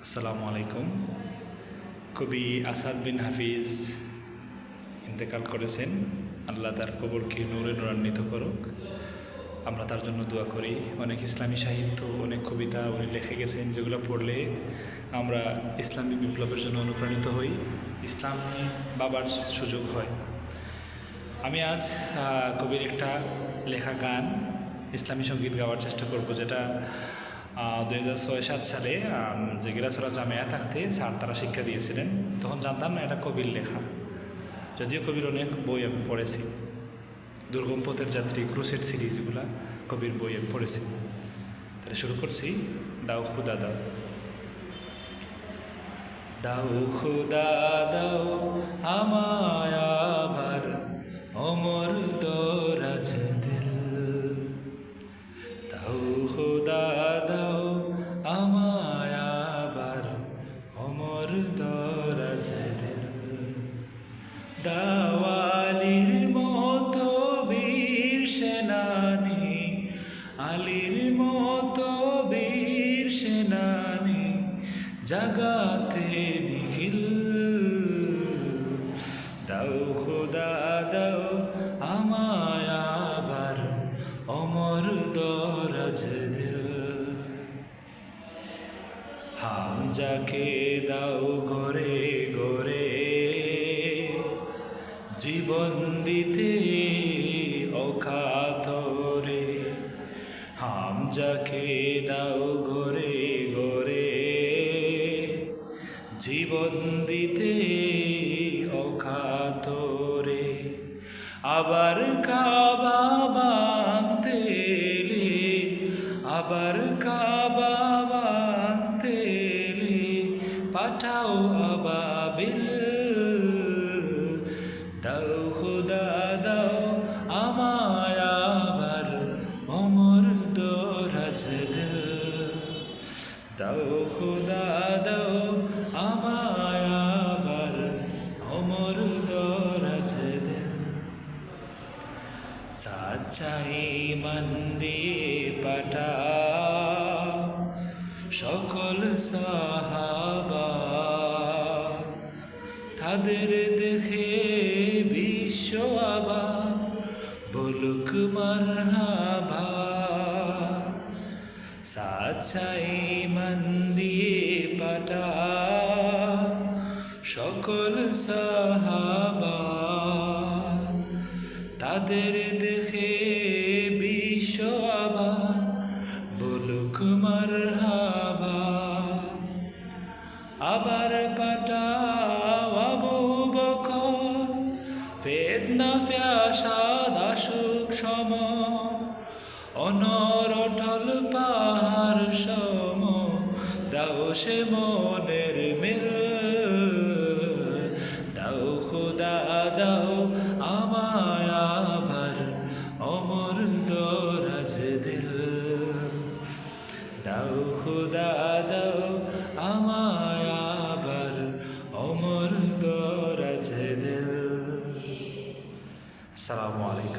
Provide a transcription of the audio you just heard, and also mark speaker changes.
Speaker 1: আসসালামু আলাইকুম। কবি আসাদ বিন হাফিজ ইন্তেকাল করেছেন। আল্লাহ তার কবরকে নূরে নূরান্বিত করুক। আমরা তার জন্য দোয়া করি। অনেক ইসলামী সাহিত্য, অনেক কবিতা উনি লিখে গেছেন, যেগুলো পড়লে আমরা ইসলামী বিপ্লবের জন্য অনুপ্রাণিত হই, ইসলাম নিয়ে ভাবার সুযোগ হয়। আমি আজ কবির একটা লেখা গান ইসলামী সঙ্গীত গাওয়ার চেষ্টা করব, যেটা 2006-07 সালে যে গিরাছড়া জামিয়া থাকতে স্যার তারা শিক্ষা দিয়েছিলেন। তখন জানতাম না এটা কবির লেখা, যদিও কবির অনেক বই আমি পড়েছি। দুর্গম পথের যাত্রী, ক্রুসেড সিরিজগুলা কবির বই আমি পড়েছি। তাহলে শুরু করছি। দাও খুদা দাও, দাও খুদা দাও আমায় আবার অমর দরাজ দিল, দাও খুদা দাও আমায় আবার অমর দরাজ দিল, দাওয়ালির মতো বীর সেনানি, আলীর মতো বীর সেনানি জাগাতে নিখিল, দাও খুদা দাও আমায় আবার অমর দরাজ দিল, হামজাকে দাও ঘরে ঘরে জীবন দিতে অকাতরে, হামজাকে দাও ঘরে ঘরে জীবন দিতে অকাতরে, আবার কাবা ভাঙতে এলে, আবার কাবা ভাঙতে এলে পাঠাও আবাবিল, দাও খুদা দাও আমায় আবার অমর দরাজ দিল, দাও খুদা দাও আমায় আবার অমর দরাজ দিল, সাচ্চাই মন দিয়ে পাঠাও সকল সাহাবা, তাদের দেখে বিশ্ব আবার বলুক মারহাবা, সাচ্চাই মন দিয়ে পাঠাও সকল সাহাবা, তাদের দেখে বিশ্ব আবার বলুক মারহাবা, আবার পাঠাও আবু বকর ফিতনা ফ্যাসাদ আসুক সম, অনর অটল পাহাড় সম, দাও সে মনের মিল, দাও খুদা দাও আমায় আবার অমর দরাজ দিল, দাও খুদা দাও আমায় আবার অমর দরাজ দিল। আসসালামু আলাইকুম।